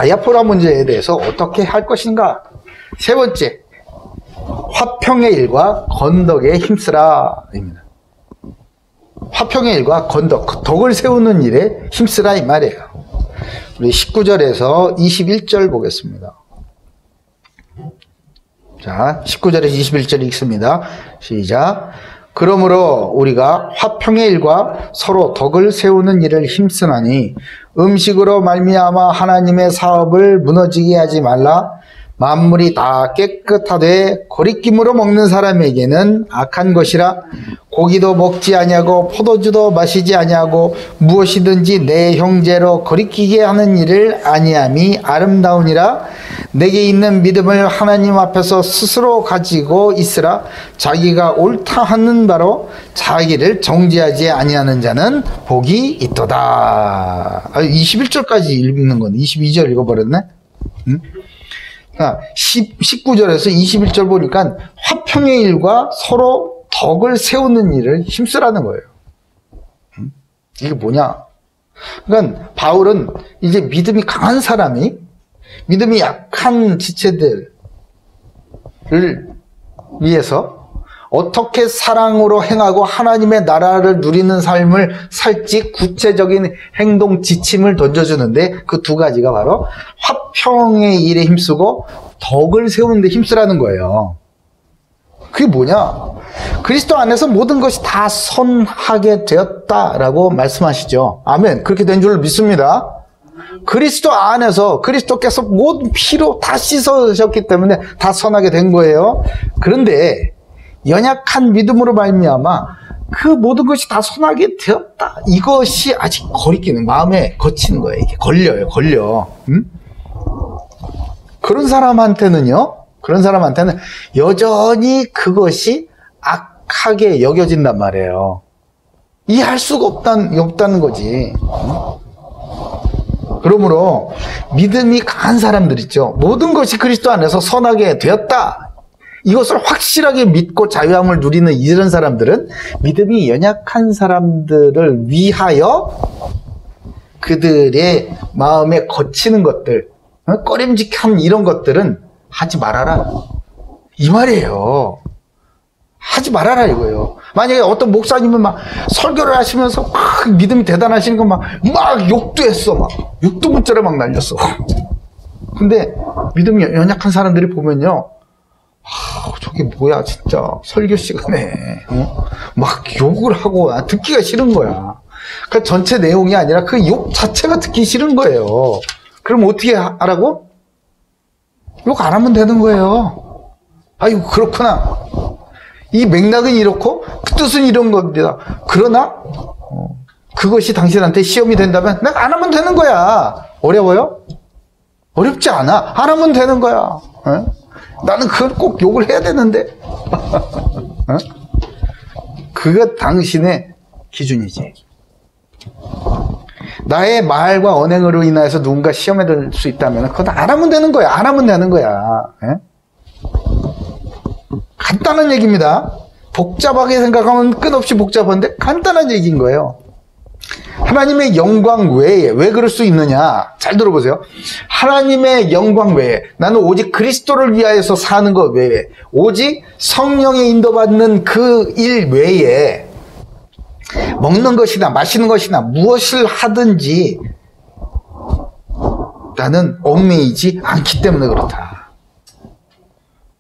다이아포라 문제에 대해서 어떻게 할 것인가? 세 번째, 화평의 일과 건덕에 힘쓰라 입니다. 화평의 일과 건덕, 덕을 세우는 일에 힘쓰라 이 말이에요. 우리 19절에서 21절 보겠습니다. 자, 19절에서 21절 읽습니다. 시작. 그러므로 우리가 화평의 일과 서로 덕을 세우는 일을 힘쓰나니 음식으로 말미암아 하나님의 사업을 무너지게 하지 말라. 만물이 다 깨끗하되 거리낌으로 먹는 사람에게는 악한 것이라. 고기도 먹지 아니하고 포도주도 마시지 아니하고 무엇이든지 내 형제로 거리끼게 하는 일을 아니함이 아름다우니라. 내게 있는 믿음을 하나님 앞에서 스스로 가지고 있으라. 자기가 옳다 하는 바로 자기를 정죄하지 아니하는 자는 복이 있도다. 21절까지 읽는 건데 22절 읽어버렸네. 응? 19절에서 21절 보니까 화평의 일과 서로 덕을 세우는 일을 힘쓰라는 거예요. 이게 뭐냐? 그러니까 바울은 이제 믿음이 강한 사람이 믿음이 약한 지체들을 위해서 어떻게 사랑으로 행하고 하나님의 나라를 누리는 삶을 살지 구체적인 행동 지침을 던져주는데 그 두 가지가 바로 화평의 일에 힘쓰고 덕을 세우는 데 힘쓰라는 거예요. 그게 뭐냐? 그리스도 안에서 모든 것이 다 선하게 되었다라고 말씀하시죠. 아멘. 그렇게 된 줄 믿습니다. 그리스도 안에서 그리스도께서 모든 피로 다 씻어졌기 때문에 다 선하게 된 거예요. 그런데 연약한 믿음으로 말미암아 그 모든 것이 다 선하게 되었다. 이것이 아직 거리끼는 마음에 거치는 거예요. 이게 걸려. 그런 사람한테는 여전히 그것이 악하게 여겨진단 말이에요. 이해할 수가 없다는 거지. 그러므로 믿음이 강한 사람들 있죠. 모든 것이 그리스도 안에서 선하게 되었다. 이것을 확실하게 믿고 자유함을 누리는 이런 사람들은 믿음이 연약한 사람들을 위하여 그들의 마음에 거치는 것들, 꺼림직한 이런 것들은 하지 말아라. 이 말이에요. 하지 말아라 이거예요. 만약에 어떤 목사님은 막 설교를 하시면서 막 믿음이 대단하신 거 막 욕도 했어. 욕도 문자를 막 날렸어. 근데 믿음이 연약한 사람들이 보면요. 저게 뭐야 진짜 설교 시간에 막 욕을 하고 듣기가 싫은 거야. 그러니까 전체 내용이 아니라 그 욕 자체가 듣기 싫은 거예요. 그럼 어떻게 하라고? 욕 안 하면 되는 거예요. 아이고 그렇구나. 이 맥락은 이렇고 그 뜻은 이런 겁니다. 그러나 그것이 당신한테 시험이 된다면 내가 안 하면 되는 거야. 어려워요? 어렵지 않아. 안 하면 되는 거야. 나는 그걸 꼭 욕을 해야 되는데 그게 당신의 기준이지. 나의 말과 언행으로 인해서 누군가 시험에 들 수 있다면 그건 안 하면 되는 거야. 안 하면 되는 거야. 간단한 얘기입니다. 복잡하게 생각하면 끝없이 복잡한데 간단한 얘기인 거예요. 하나님의 영광 외에 왜 그럴 수 있느냐? 잘 들어보세요. 하나님의 영광 외에 나는 오직 그리스도를 위하여서 사는 것 외에 오직 성령의 인도받는 그 일 외에 먹는 것이나 마시는 것이나 무엇을 하든지 나는 얽매이지 않기 때문에 그렇다.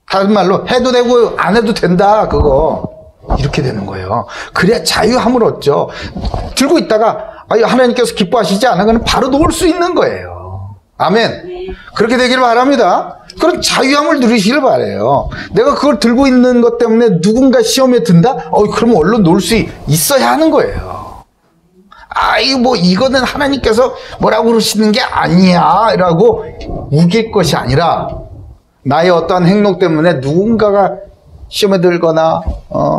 다른 말로 해도 되고 안 해도 된다 그거. 이렇게 되는 거예요. 그래야 자유함을 얻죠. 들고 있다가 하나님께서 기뻐하시지 않아 그러면 바로 놓을 수 있는 거예요. 아멘. 그렇게 되기를 바랍니다. 그런 자유함을 누리시길 바라요. 내가 그걸 들고 있는 것 때문에 누군가 시험에 든다? 그러면 얼른 놓을 수 있어야 하는 거예요. 이거는 하나님께서 뭐라고 그러시는 게 아니야 라고 우길 것이 아니라 나의 어떠한 행동 때문에 누군가가 시험에 들거나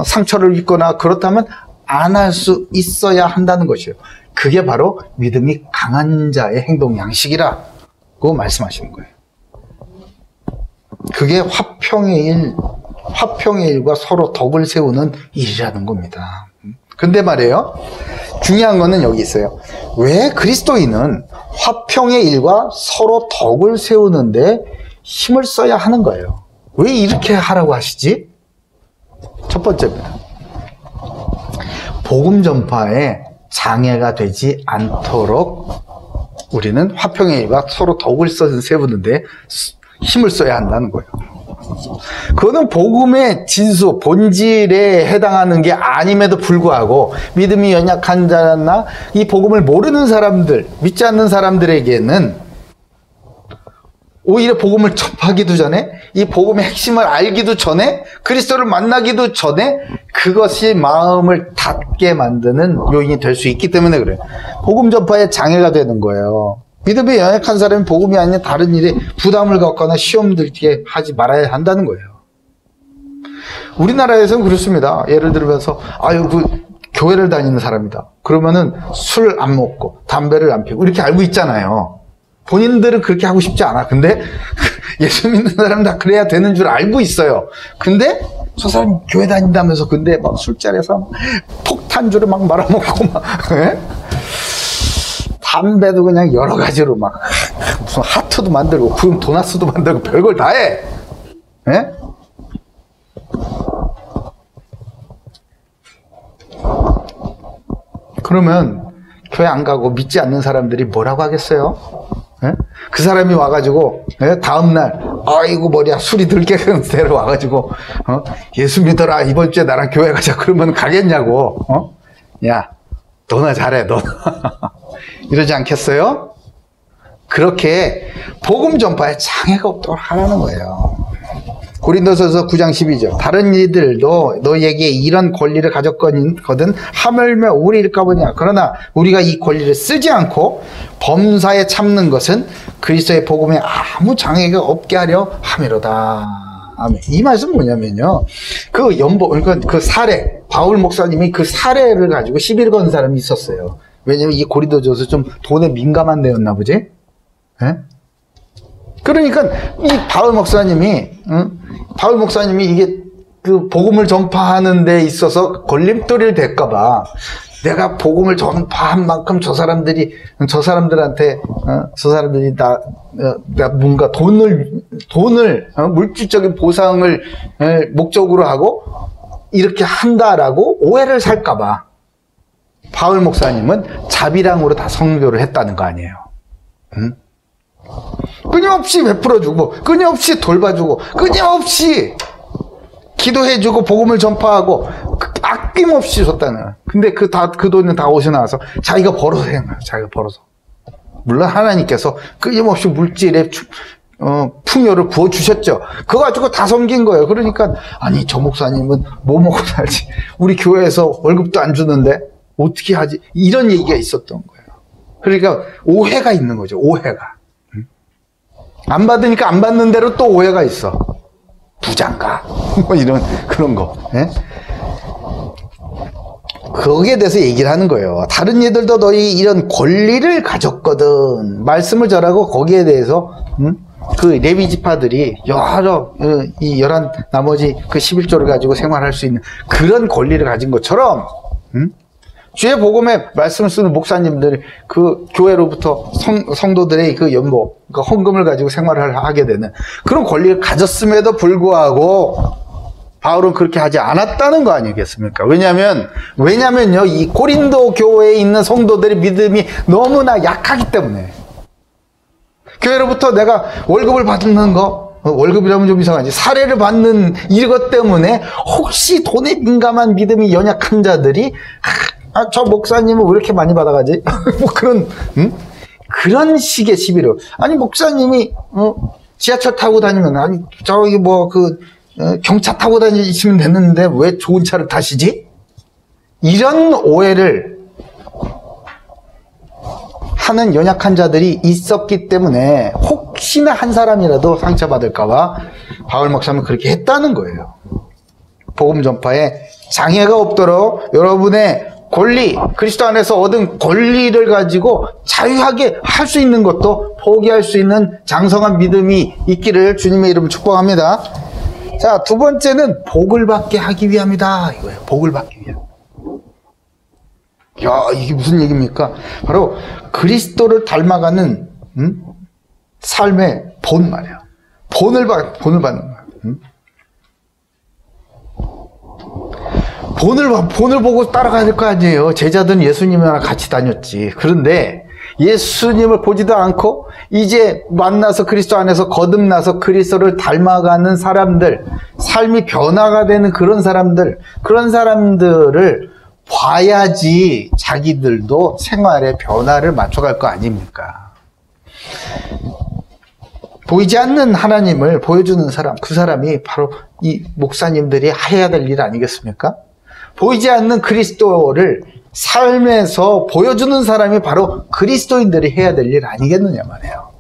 상처를 입거나 그렇다면 안 할 수 있어야 한다는 것이에요. 그게 바로 믿음이 강한 자의 행동 양식이라고 말씀하시는 거예요. 그게 화평의 일과 서로 덕을 세우는 일이라는 겁니다. 근데 말이에요, 중요한 거는 여기 있어요. 왜 그리스도인은 화평의 일과 서로 덕을 세우는데 힘을 써야 하는 거예요? 왜 이렇게 하라고 하시지? 첫 번째입니다. 복음 전파에 장애가 되지 않도록 우리는 화평의 일과 서로 덕을 세우는데 힘을 써야 한다는 거예요. 그거는 복음의 진수, 본질에 해당하는 게 아님에도 불구하고 믿음이 연약한 자나 이 복음을 모르는 사람들, 믿지 않는 사람들에게는 오히려 복음을 접하기도 전에, 이 복음의 핵심을 알기도 전에, 그리스도를 만나기도 전에 그것이 마음을 닫게 만드는 요인이 될 수 있기 때문에 그래요. 복음 전파에 장애가 되는 거예요. 믿음이 연약한 사람은 복음이 아닌 다른 일에 부담을 갖거나 시험 들게 하지 말아야 한다는 거예요. 우리나라에서는 그렇습니다. 예를 들면서 교회를 다니는 사람이다. 그러면은 술 안 먹고 담배를 안 피우고 이렇게 알고 있잖아요. 본인들은 그렇게 하고 싶지 않아. 근데 예수 믿는 사람은 다 그래야 되는 줄 알고 있어요. 근데 저 사람 교회 다닌다면서 근데 막 술자리에서 폭탄주를 막 말아먹고 막 담배도 그냥 여러 가지로 막 무슨 하트도 만들고 구름 도나스도 만들고 별걸 다 해. 예? 그러면 교회 안 가고 믿지 않는 사람들이 뭐라고 하겠어요? 예? 그 사람이 와가지고 다음날 아이고 머리야 술이 들게 데려와가지고 예수 믿어라 이번 주에 나랑 교회 가자 그러면 가겠냐고. 야 너나 잘해 너나 이러지 않겠어요? 그렇게 복음 전파에 장애가 없도록 하라는 거예요. 고린도서서 9장 12절 다른 이들도 너에게 이런 권리를 가졌거든 하물며 우리 일까보냐. 그러나 우리가 이 권리를 쓰지 않고 범사에 참는 것은 그리스도의 복음에 아무 장애가 없게 하려 함이로다. 아멘. 이 말씀은 뭐냐면요, 그 그러니까 그 사례, 바울 목사님이 그 사례를 가지고 시비를 건 사람이 있었어요. 왜냐면 이 고린도서서 좀 돈에 민감한 데였나 보지? 예? 그러니까 이 바울 목사님이 이게 그 복음을 전파하는 데 있어서 걸림돌이 될까봐 내가 복음을 전파한 만큼 저 사람들이 뭔가 돈을 물질적인 보상을 목적으로 하고 이렇게 한다라고 오해를 살까봐 바울 목사님은 자비랑으로 다 선교를 했다는 거 아니에요. 응? 끊임없이 베풀어주고 끊임없이 돌봐주고 끊임없이 기도해주고 복음을 전파하고 아낌없이 줬다는. 근데 그 돈은 다 오셔 나와서 자기가 벌어서 한 거예요. 자기가 벌어서. 물론 하나님께서 끊임없이 물질의 풍요를 부어주셨죠. 그거 가지고 다 섬긴 거예요. 그러니까 아니 저 목사님은 뭐 먹고 살지, 우리 교회에서 월급도 안 주는데 어떻게 하지, 이런 얘기가 있었던 거예요. 그러니까 오해가 있는 거죠. 오해가. 안 받으니까 안 받는 대로 또 오해가 있어. 부장가 뭐 이런 그런 거. 예? 거기에 대해서 얘기를 하는 거예요. 다른 이들도 너희 이런 권리를 가졌거든. 말씀을 전하고 거기에 대해서 그 레위 지파들이 여러 이 11 나머지 그 11조를 가지고 생활할 수 있는 그런 권리를 가진 것처럼 주의 복음에 말씀을 쓰는 목사님들이 그 교회로부터 성도들의 그 연보, 그 헌금을 가지고 생활을 하게 되는 그런 권리를 가졌음에도 불구하고 바울은 그렇게 하지 않았다는 거 아니겠습니까? 왜냐면요, 이 고린도 교회에 있는 성도들의 믿음이 너무나 약하기 때문에. 교회로부터 내가 월급을 받는 거, 월급이라면 좀 이상하지, 사례를 받는 이것 때문에 혹시 돈에 민감한 믿음이 연약한 자들이 저 목사님은 왜 이렇게 많이 받아가지? 뭐 그런 식의 시비를. 아니, 목사님이, 지하철 타고 다니면, 아니, 저기 경차 타고 다니시면 됐는데 왜 좋은 차를 타시지? 이런 오해를 하는 연약한 자들이 있었기 때문에 혹시나 한 사람이라도 상처받을까봐 바울 목사님은 그렇게 했다는 거예요. 복음 전파에 장애가 없도록 여러분의 권리, 그리스도 안에서 얻은 권리를 가지고 자유하게 할 수 있는 것도 포기할 수 있는 장성한 믿음이 있기를 주님의 이름으로 축복합니다. 자, 두 번째는 복을 받게 하기 위함이다. 이거예요. 복을 받기 위함. 야, 이게 무슨 얘기입니까? 바로 그리스도를 닮아가는 삶의 본 말이에요. 본을 받는 거예요. 본을 보고 따라가야 될 거 아니에요. 제자들은 예수님이랑 같이 다녔지. 그런데 예수님을 보지도 않고 이제 만나서 그리스도 안에서 거듭나서 그리스도를 닮아가는 사람들, 삶이 변화가 되는 그런 사람들을 봐야지 자기들도 생활에 변화를 맞춰갈 거 아닙니까? 보이지 않는 하나님을 보여주는 사람, 그 사람이 바로 이 목사님들이 해야 될 일 아니겠습니까? 보이지 않는 그리스도를 삶에서 보여주는 사람이 바로 그리스도인들이 해야 될 일 아니겠느냐 말이에요.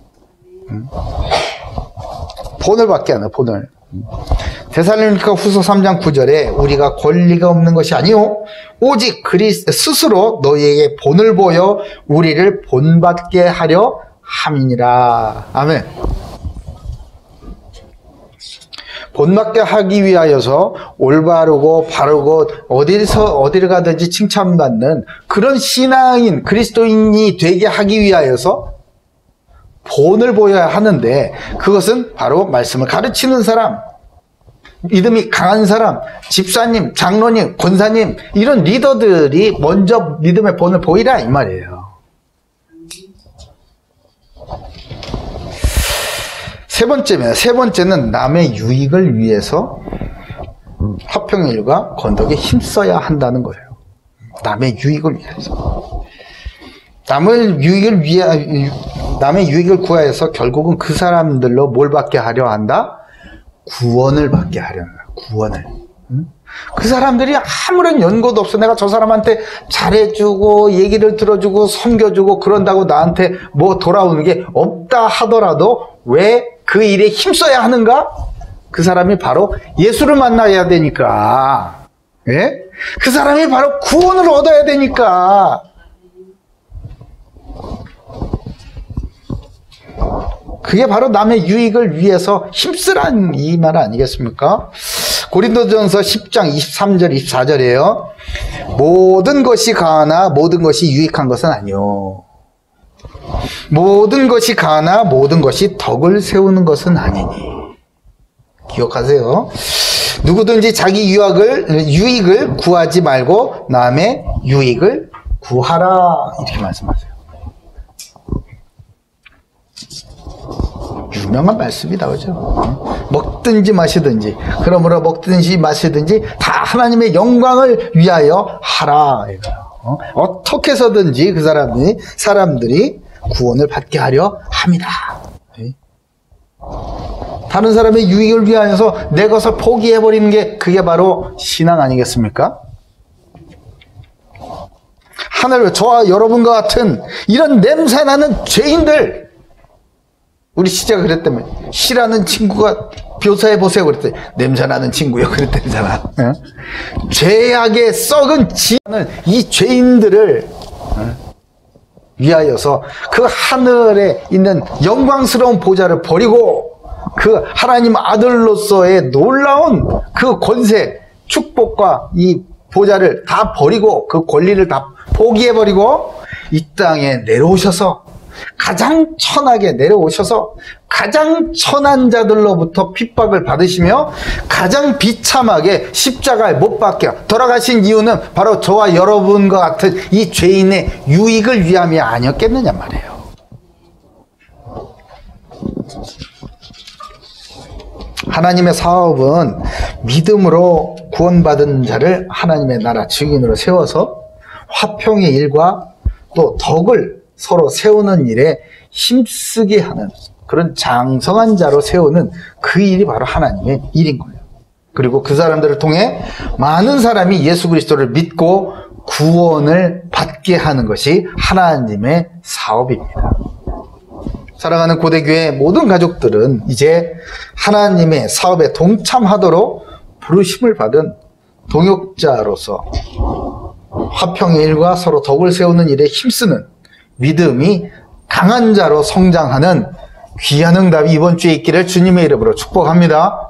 본을 받게 하는 본을. 데살로니가 후서 3장 9절에 우리가 권리가 없는 것이 아니요 오직 그리스도 스스로 너희에게 본을 보여 우리를 본받게 하려 함이니라. 아멘. 본받게 하기 위하여서 올바르고 바르고 어디를 가든지 칭찬받는 그런 신앙인 그리스도인이 되게 하기 위하여서 본을 보여야 하는데, 그것은 바로 말씀을 가르치는 사람, 믿음이 강한 사람, 집사님, 장로님, 권사님, 이런 리더들이 먼저 믿음의 본을 보이라 이 말이에요. 세 번째는 남의 유익을 위해서 화평의 일과 건덕에 힘써야 한다는 거예요. 남의 유익을 위해서. 남의 유익을 구하여서 결국은 그 사람들로 뭘 받게 하려 한다? 구원을 받게 하려 한다. 구원을. 그 사람들이 아무런 연고도 없어. 내가 저 사람한테 잘해주고 얘기를 들어주고 섬겨주고 그런다고 나한테 뭐 돌아오는 게 없다 하더라도 왜 그 일에 힘써야 하는가? 그 사람이 바로 예수를 만나야 되니까. 예? 그 사람이 바로 구원을 얻어야 되니까. 그게 바로 남의 유익을 위해서 힘쓰란 이 말 아니겠습니까? 고린도전서 10장 23절 24절이에요. 모든 것이 가하나 모든 것이 유익한 것은 아니요. 모든 것이 가하나 모든 것이 덕을 세우는 것은 아니니. 기억하세요. 누구든지 자기 유익을 구하지 말고 남의 유익을 구하라. 이렇게 말씀하세요. 유명한 말씀이다, 그죠? 먹든지 마시든지, 그러므로 먹든지 마시든지 다 하나님의 영광을 위하여 하라. 어떻게 해서든지 그 사람들이 구원을 받게 하려 합니다. 다른 사람의 유익을 위하여서 내 것을 포기해버리는 게 그게 바로 신앙 아니겠습니까? 저와 여러분과 같은 이런 냄새나는 죄인들, 우리 시제가 그랬다며. 시라는 친구가 묘사해보세요 그랬더니 냄새나는 친구요 그랬다잖아. 죄악의 썩은 지하는 이 죄인들을 위하여서 그 하늘에 있는 영광스러운 보좌를 버리고 그 하나님 아들로서의 놀라운 그 권세, 축복과 이 보좌를 다 버리고 그 권리를 다 포기해버리고 이 땅에 내려오셔서 가장 천하게 내려오셔서 가장 천한 자들로부터 핍박을 받으시며 가장 비참하게 십자가에 못 박혀 돌아가신 이유는 바로 저와 여러분과 같은 이 죄인의 유익을 위함이 아니었겠느냐 말이에요. 하나님의 사업은 믿음으로 구원받은 자를 하나님의 나라 증인으로 세워서 화평의 일과 또 덕을 서로 세우는 일에 힘쓰게 하는 그런 장성한 자로 세우는 그 일이 바로 하나님의 일인 거예요. 그리고 그 사람들을 통해 많은 사람이 예수 그리스도를 믿고 구원을 받게 하는 것이 하나님의 사업입니다. 사랑하는 고대교회 모든 가족들은 이제 하나님의 사업에 동참하도록 부르심을 받은 동역자로서 화평의 일과 서로 덕을 세우는 일에 힘쓰는 믿음이 강한 자로 성장하는 귀한 응답이 이번 주에 있기를 주님의 이름으로 축복합니다.